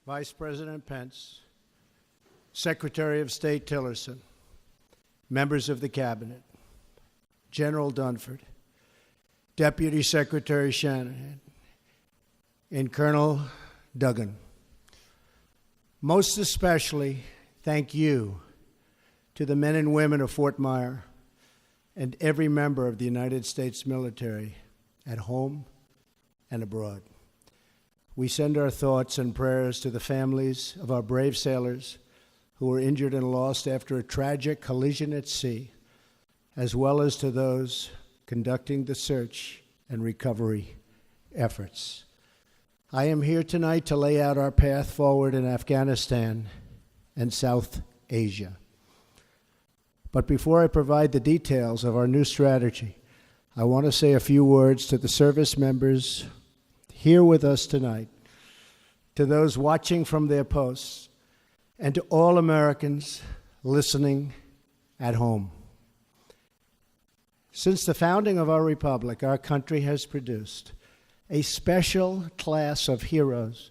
Vice President Pence, Secretary of State Tillerson, members of the Cabinet, General Dunford, Deputy Secretary Shanahan, and Colonel Duggan. Most especially, thank you to the men and women of Fort Myer and every member of the United States military at home and abroad. We send our thoughts and prayers to the families of our brave sailors who were injured and lost after a tragic collision at sea, as well as to those conducting the search and recovery efforts. I am here tonight to lay out our path forward in Afghanistan and South Asia. But before I provide the details of our new strategy, I want to say a few words to the service members here with us tonight, to those watching from their posts, and to all Americans listening at home. Since the founding of our republic, our country has produced a special class of heroes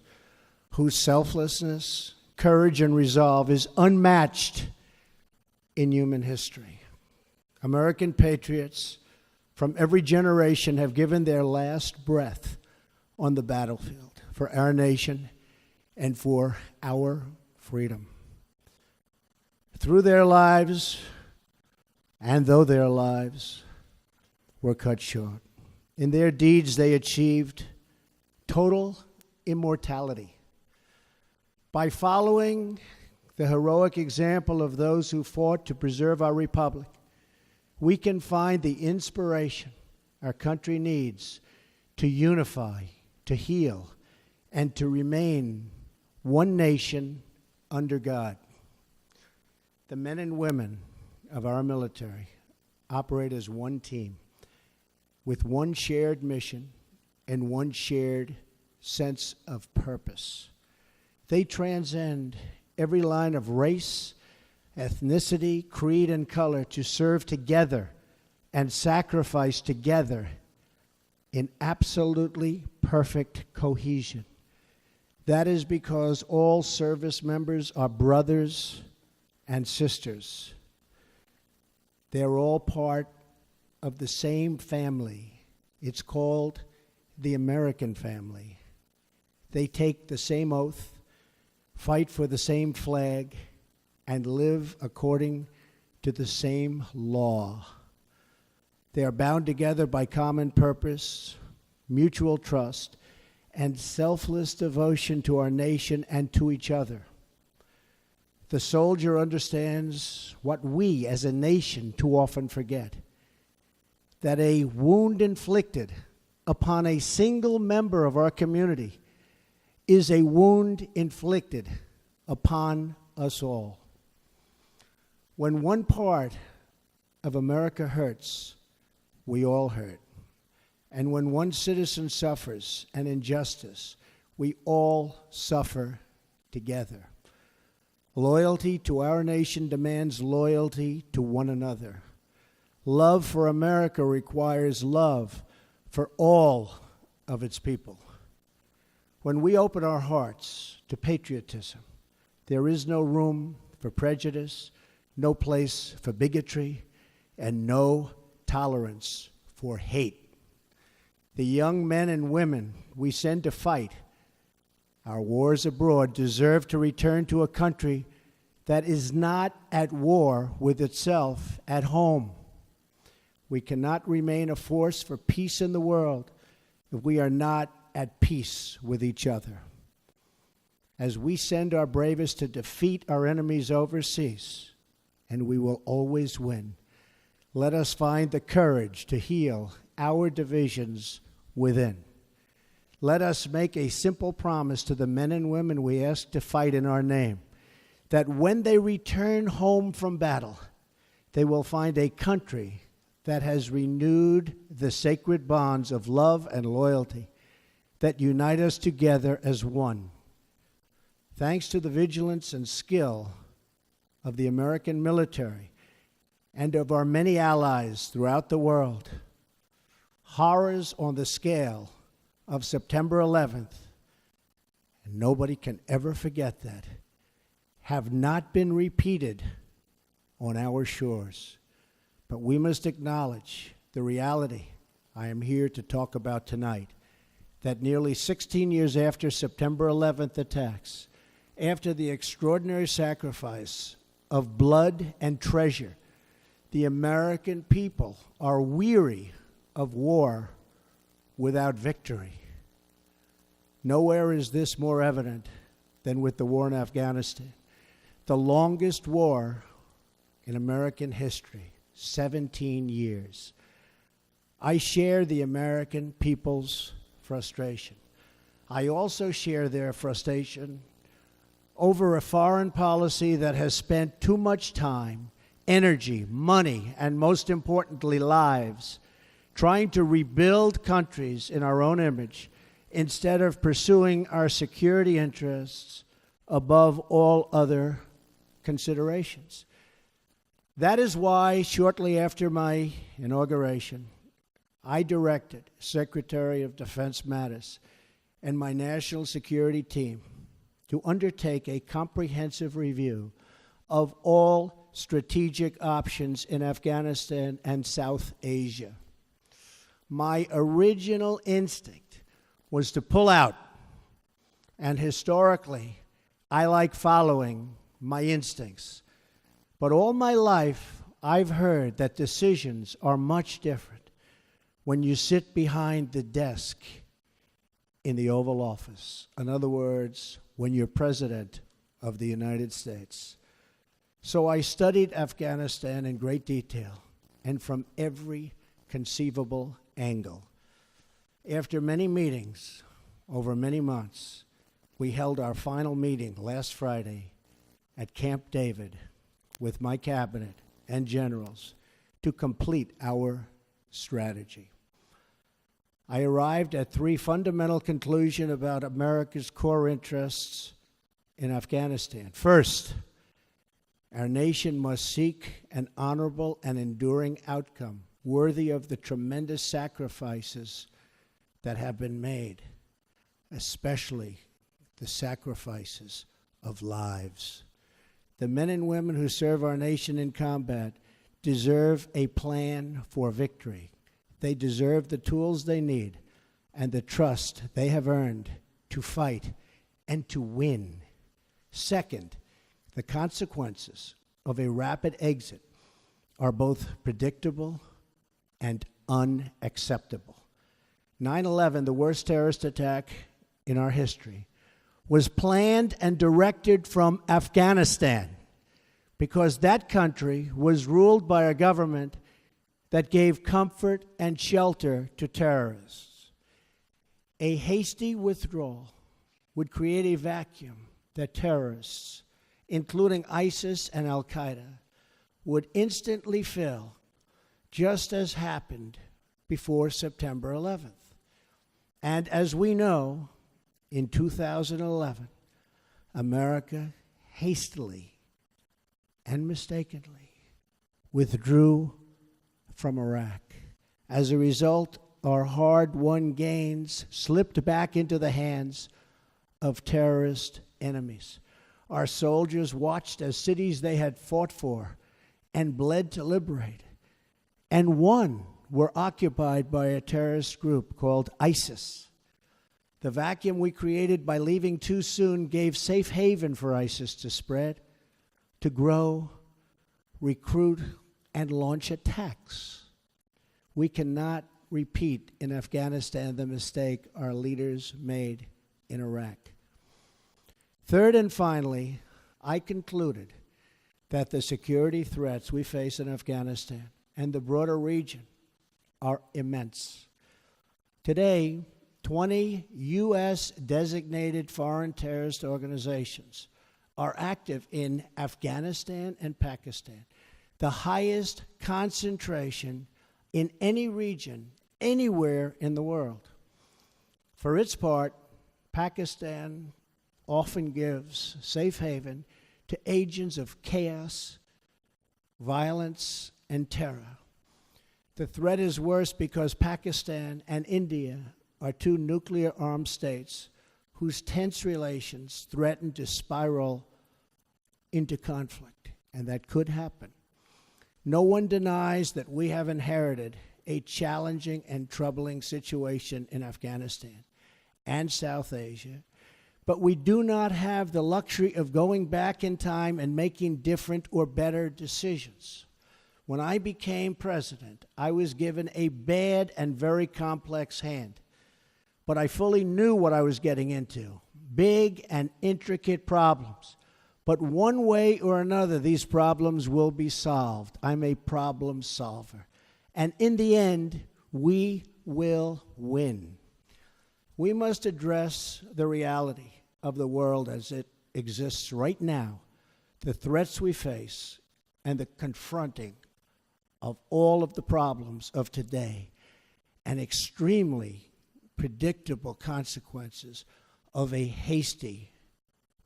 whose selflessness, courage, and resolve is unmatched in human history. American patriots from every generation have given their last breath on the battlefield for our nation and for our freedom. Through their lives, and though their lives were cut short, in their deeds they achieved total immortality. By following the heroic example of those who fought to preserve our republic, we can find the inspiration our country needs to unify, to heal, and to remain one nation under God. The men and women of our military operate as one team with one shared mission and one shared sense of purpose. They transcend every line of race, ethnicity, creed, and color to serve together and sacrifice together in absolutely perfect cohesion. That is because all service members are brothers and sisters. They're all part of the same family. It's called the American family. They take the same oath, fight for the same flag, and live according to the same law. They are bound together by common purpose, mutual trust, and selfless devotion to our nation and to each other. The soldier understands what we as a nation too often forget, that a wound inflicted upon a single member of our community is a wound inflicted upon us all. When one part of America hurts, we all hurt. And when one citizen suffers an injustice, we all suffer together. Loyalty to our nation demands loyalty to one another. Love for America requires love for all of its people. When we open our hearts to patriotism, there is no room for prejudice, no place for bigotry, and no tolerance for hate. The young men and women we send to fight our wars abroad deserve to return to a country that is not at war with itself at home. We cannot remain a force for peace in the world if we are not at peace with each other. As we send our bravest to defeat our enemies overseas, and we will always win, let us find the courage to heal our divisions within. Let us make a simple promise to the men and women we ask to fight in our name, that when they return home from battle, they will find a country that has renewed the sacred bonds of love and loyalty that unite us together as one. Thanks to the vigilance and skill of the American military and of our many allies throughout the world, horrors on the scale of September 11th and nobody can ever forget that, have not been repeated on our shores. But we must acknowledge the reality I am here to talk about tonight, that nearly 16 years after September 11th attacks, after the extraordinary sacrifice of blood and treasure, the American people are weary of war without victory. Nowhere is this more evident than with the war in Afghanistan, the longest war in American history, 17 years. I share the American people's frustration. I also share their frustration over a foreign policy that has spent too much time, energy, money, and most importantly, lives, trying to rebuild countries in our own image instead of pursuing our security interests above all other considerations. That is why, shortly after my inauguration, I directed Secretary of Defense Mattis and my national security team to undertake a comprehensive review of all strategic options in Afghanistan and South Asia. My original instinct was to pull out, and historically, I like following my instincts. But all my life, I've heard that decisions are much different when you sit behind the desk in the Oval Office. In other words, when you're President of the United States. So I studied Afghanistan in great detail and from every conceivable angle. After many meetings over many months, we held our final meeting last Friday at Camp David with my cabinet and generals to complete our strategy. I arrived at three fundamental conclusions about America's core interests in Afghanistan. First, our nation must seek an honorable and enduring outcome worthy of the tremendous sacrifices that have been made, especially the sacrifices of lives. The men and women who serve our nation in combat deserve a plan for victory. They deserve the tools they need and the trust they have earned to fight and to win. Second, the consequences of a rapid exit are both predictable and unacceptable. 9/11, the worst terrorist attack in our history, was planned and directed from Afghanistan because that country was ruled by a government that gave comfort and shelter to terrorists. A hasty withdrawal would create a vacuum that terrorists, including ISIS and Al-Qaeda, would instantly fill, just as happened before September 11th. And as we know, in 2011, America hastily and mistakenly withdrew from Iraq. As a result, our hard-won gains slipped back into the hands of terrorist enemies. Our soldiers watched as cities they had fought for and bled to liberate and won were occupied by a terrorist group called ISIS. The vacuum we created by leaving too soon gave safe haven for ISIS to spread, to grow, recruit, and launch attacks. We cannot repeat in Afghanistan the mistake our leaders made in Iraq. Third and finally, I concluded that the security threats we face in Afghanistan and the broader region are immense. Today, 20 U.S. designated foreign terrorist organizations are active in Afghanistan and Pakistan, the highest concentration in any region, anywhere in the world. For its part, Pakistan often gives safe haven to agents of chaos, violence, and terror. The threat is worse because Pakistan and India are two nuclear-armed states whose tense relations threaten to spiral into conflict, and that could happen. No one denies that we have inherited a challenging and troubling situation in Afghanistan and South Asia, but we do not have the luxury of going back in time and making different or better decisions. When I became president, I was given a bad and very complex hand, but I fully knew what I was getting into, big and intricate problems. But one way or another, these problems will be solved. I'm a problem solver. And in the end, we will win. We must address the reality of the world as it exists right now, the threats we face, and the confronting of all of the problems of today, and extremely predictable consequences of a hasty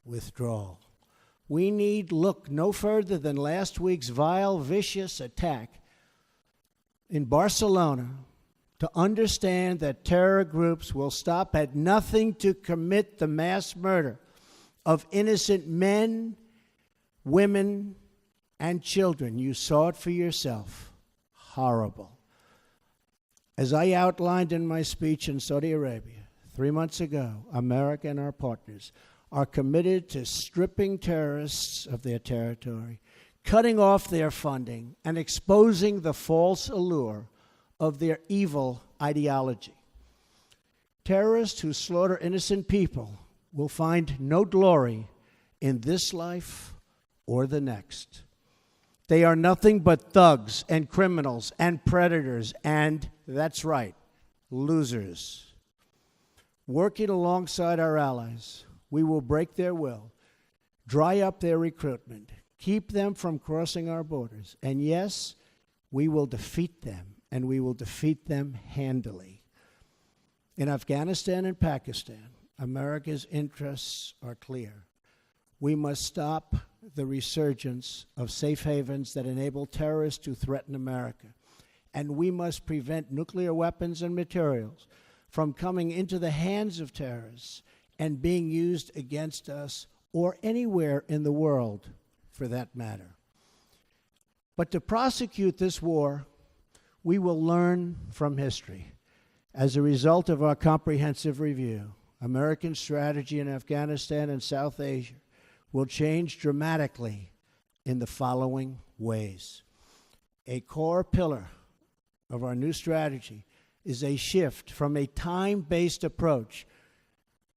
withdrawal. We need look no further than last week's vile, vicious attack in Barcelona to understand that terror groups will stop at nothing to commit the mass murder of innocent men, women, and children. You saw it for yourself. Horrible. As I outlined in my speech in Saudi Arabia 3 months ago, America and our partners are committed to stripping terrorists of their territory, cutting off their funding, and exposing the false allure of their evil ideology. Terrorists who slaughter innocent people will find no glory in this life or the next. They are nothing but thugs and criminals and predators and, that's right, losers. Working alongside our allies, we will break their will, dry up their recruitment, keep them from crossing our borders, and yes, we will defeat them, and we will defeat them handily. In Afghanistan and Pakistan, America's interests are clear. We must stop the resurgence of safe havens that enable terrorists to threaten America, and we must prevent nuclear weapons and materials from coming into the hands of terrorists and being used against us or anywhere in the world, for that matter. But to prosecute this war, we will learn from history. As a result of our comprehensive review, American strategy in Afghanistan and South Asia will change dramatically in the following ways. A core pillar of our new strategy is a shift from a time-based approach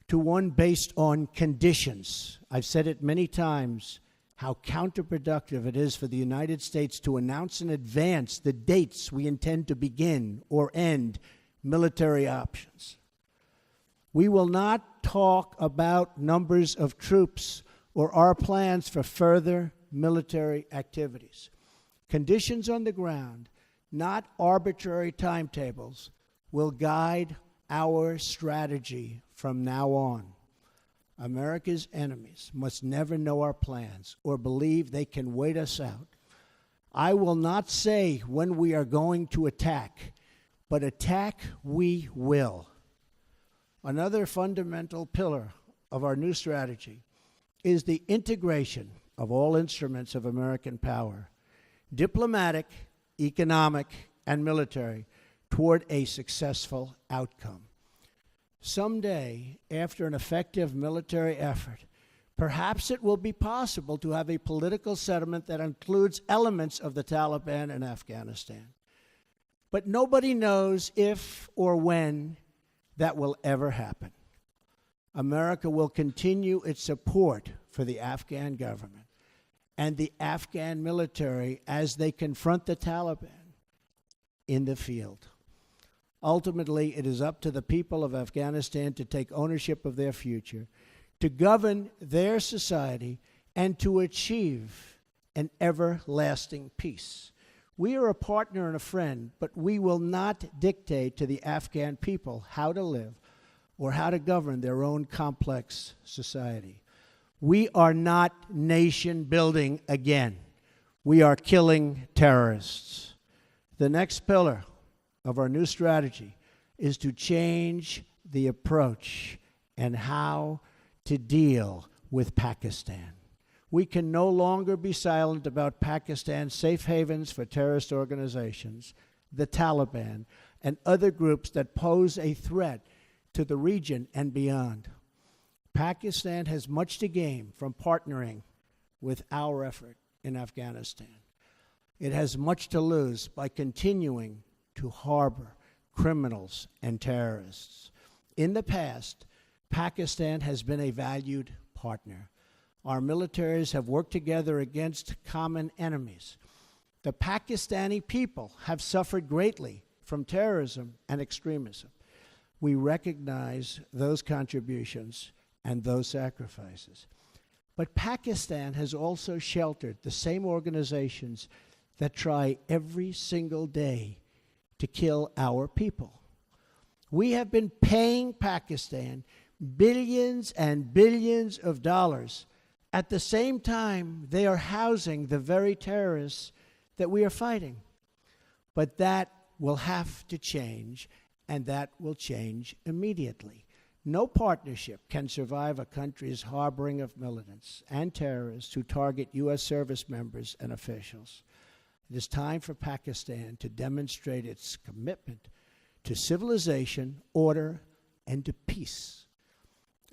to one based on conditions. I've said it many times, how counterproductive it is for the United States to announce in advance the dates we intend to begin or end military options. We will not talk about numbers of troops or our plans for further military activities. Conditions on the ground, not arbitrary timetables, will guide our strategy from now on. America's enemies must never know our plans or believe they can wait us out. I will not say when we are going to attack, but attack we will. Another fundamental pillar of our new strategy is the integration of all instruments of American power, diplomatic, economic, and military, toward a successful outcome. Someday, after an effective military effort, perhaps it will be possible to have a political settlement that includes elements of the Taliban in Afghanistan. But nobody knows if or when that will ever happen. America will continue its support for the Afghan government and the Afghan military as they confront the Taliban in the field. Ultimately, it is up to the people of Afghanistan to take ownership of their future, to govern their society, and to achieve an everlasting peace. We are a partner and a friend, but we will not dictate to the Afghan people how to live or how to govern their own complex society. We are not nation building again. We are killing terrorists. The next pillar of our new strategy is to change the approach and how to deal with Pakistan. We can no longer be silent about Pakistan's safe havens for terrorist organizations, the Taliban, and other groups that pose a threat to the region and beyond. Pakistan has much to gain from partnering with our effort in Afghanistan. It has much to lose by continuing to harbor criminals and terrorists. In the past, Pakistan has been a valued partner. Our militaries have worked together against common enemies. The Pakistani people have suffered greatly from terrorism and extremism. We recognize those contributions and those sacrifices. But Pakistan has also sheltered the same organizations that try every single day to kill our people. We have been paying Pakistan billions and billions of dollars. At the same time, they are housing the very terrorists that we are fighting. But that will have to change, and that will change immediately. No partnership can survive a country's harboring of militants and terrorists who target U.S. service members and officials. It is time for Pakistan to demonstrate its commitment to civilization, order, and to peace.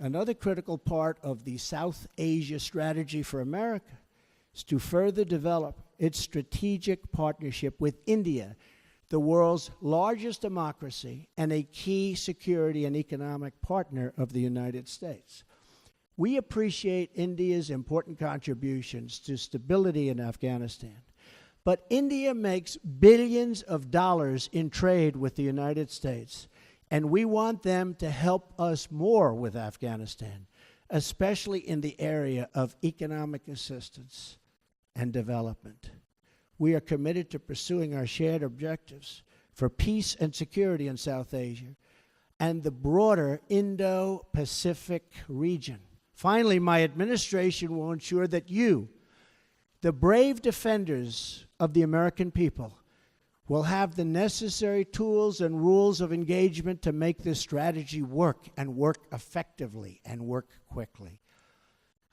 Another critical part of the South Asia strategy for America is to further develop its strategic partnership with India, the world's largest democracy and a key security and economic partner of the United States. We appreciate India's important contributions to stability in Afghanistan, but India makes billions of dollars in trade with the United States, and we want them to help us more with Afghanistan, especially in the area of economic assistance and development. We are committed to pursuing our shared objectives for peace and security in South Asia and the broader Indo-Pacific region. Finally, my administration will ensure that you, the brave defenders of the American people, will have the necessary tools and rules of engagement to make this strategy work and work effectively and work quickly.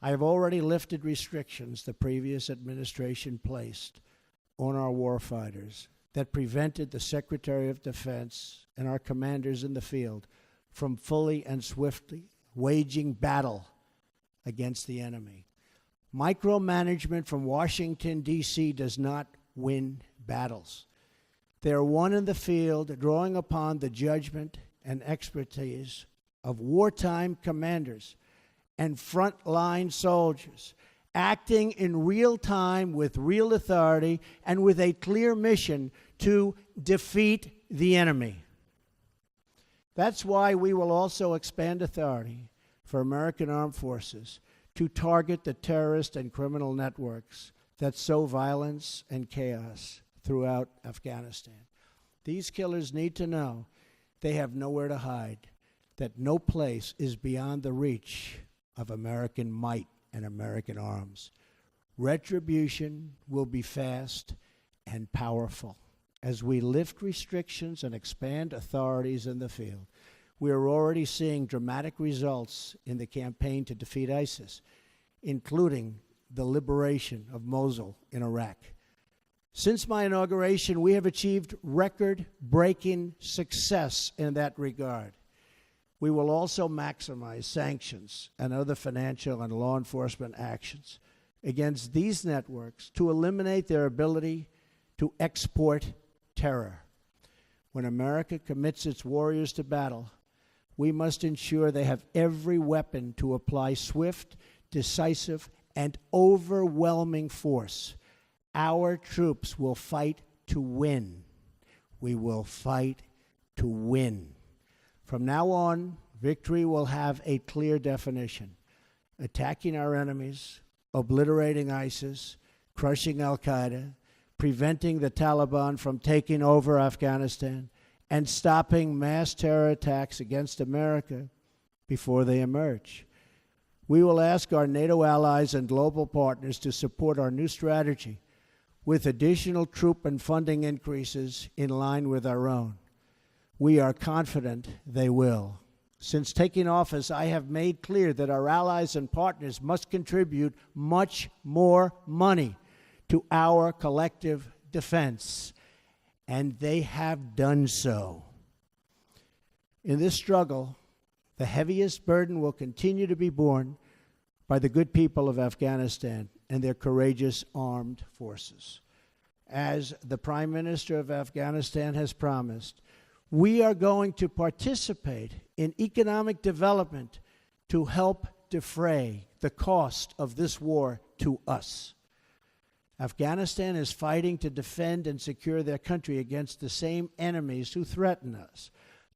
I have already lifted restrictions the previous administration placed on our warfighters that prevented the Secretary of Defense and our commanders in the field from fully and swiftly waging battle against the enemy. Micromanagement from Washington, D.C. does not win battles. They are won in the field, drawing upon the judgment and expertise of wartime commanders and frontline soldiers, acting in real time with real authority and with a clear mission to defeat the enemy. That's why we will also expand authority for American armed forces to target the terrorist and criminal networks that sow violence and chaos throughout Afghanistan. These killers need to know they have nowhere to hide, that no place is beyond the reach of American might and American arms. Retribution will be fast and powerful as we lift restrictions and expand authorities in the field. We are already seeing dramatic results in the campaign to defeat ISIS, including the liberation of Mosul in Iraq. Since my inauguration, we have achieved record-breaking success in that regard. We will also maximize sanctions and other financial and law enforcement actions against these networks to eliminate their ability to export terror. When America commits its warriors to battle, we must ensure they have every weapon to apply swift, decisive, and overwhelming force. Our troops will fight to win. We will fight to win. From now on, victory will have a clear definition: attacking our enemies, obliterating ISIS, crushing al-Qaeda, preventing the Taliban from taking over Afghanistan, and stopping mass terror attacks against America before they emerge. We will ask our NATO allies and global partners to support our new strategy with additional troop and funding increases in line with our own. We are confident they will. Since taking office, I have made clear that our allies and partners must contribute much more money to our collective defense, and they have done so. In this struggle, the heaviest burden will continue to be borne by the good people of Afghanistan and their courageous armed forces. As the Prime Minister of Afghanistan has promised, we are going to participate in economic development to help defray the cost of this war to us. Afghanistan is fighting to defend and secure their country against the same enemies who threaten us.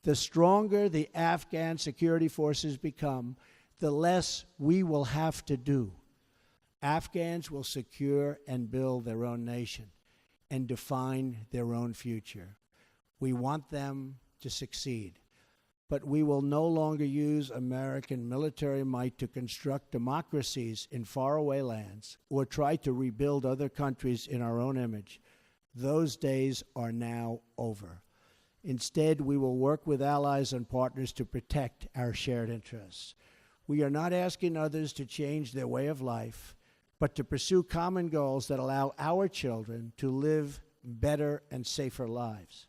The stronger the Afghan security forces become, the less we will have to do. Afghans will secure and build their own nation and define their own future. We want them to succeed, but we will no longer use American military might to construct democracies in faraway lands or try to rebuild other countries in our own image. Those days are now over. Instead, we will work with allies and partners to protect our shared interests. We are not asking others to change their way of life, but to pursue common goals that allow our children to live better and safer lives.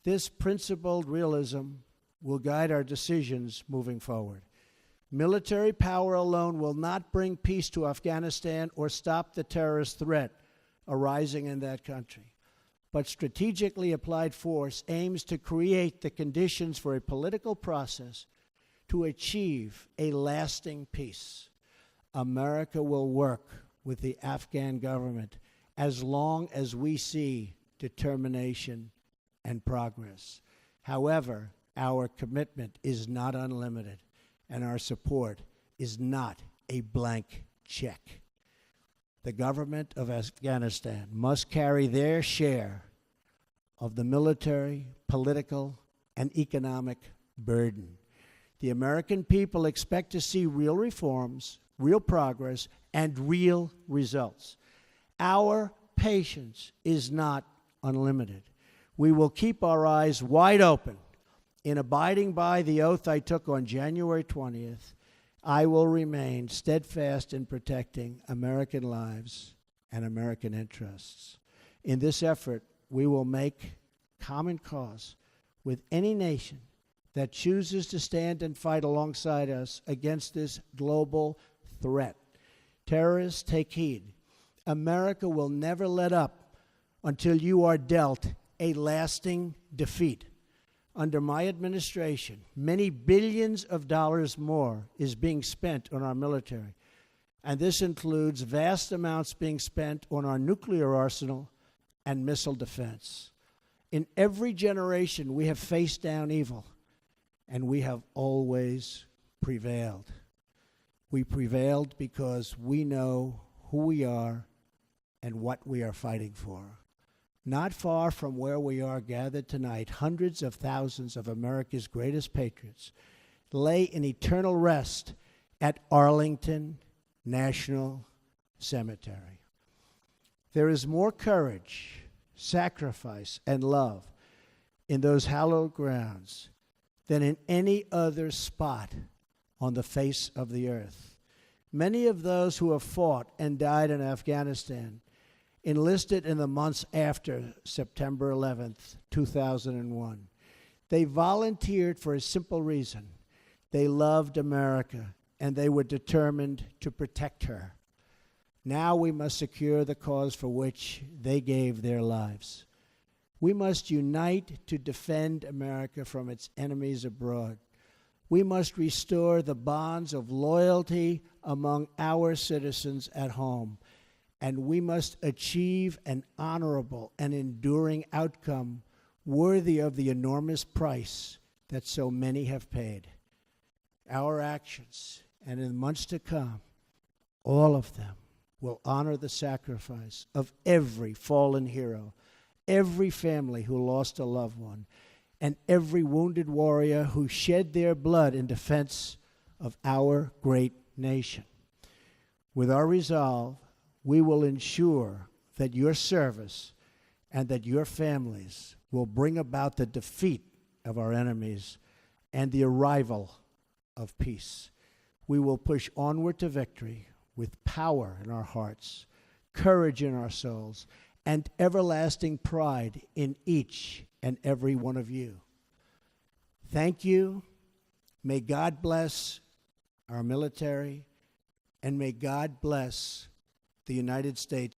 This principled realism will guide our decisions moving forward. Military power alone will not bring peace to Afghanistan or stop the terrorist threat arising in that country. But strategically applied force aims to create the conditions for a political process to achieve a lasting peace. America will work with the Afghan government as long as we see determination and progress. However, our commitment is not unlimited, and our support is not a blank check. The government of Afghanistan must carry their share of the military, political, and economic burden. The American people expect to see real reforms, real progress, and real results. Our patience is not unlimited. We will keep our eyes wide open. In abiding by the oath I took on January 20th, I will remain steadfast in protecting American lives and American interests. In this effort, we will make common cause with any nation that chooses to stand and fight alongside us against this global threat. Terrorists, take heed. America will never let up until you are dealt a lasting defeat. Under my administration, many billions of dollars more is being spent on our military, and this includes vast amounts being spent on our nuclear arsenal and missile defense. In every generation, we have faced down evil, and we have always prevailed. We prevailed because we know who we are and what we are fighting for. Not far from where we are gathered tonight, hundreds of thousands of America's greatest patriots lay in eternal rest at Arlington National Cemetery. There is more courage, sacrifice, and love in those hallowed grounds than in any other spot on the face of the earth. Many of those who have fought and died in Afghanistan enlisted in the months after September 11th, 2001. They volunteered for a simple reason. They loved America, and they were determined to protect her. Now we must secure the cause for which they gave their lives. We must unite to defend America from its enemies abroad. We must restore the bonds of loyalty among our citizens at home, and we must achieve an honorable and enduring outcome worthy of the enormous price that so many have paid. Our actions, and in the months to come, all of them will honor the sacrifice of every fallen hero, every family who lost a loved one, and every wounded warrior who shed their blood in defense of our great nation. With our resolve, we will ensure that your service and that your families will bring about the defeat of our enemies and the arrival of peace. We will push onward to victory with power in our hearts, courage in our souls, and everlasting pride in each and every one of you. Thank you. May God bless our military, and may God bless the United States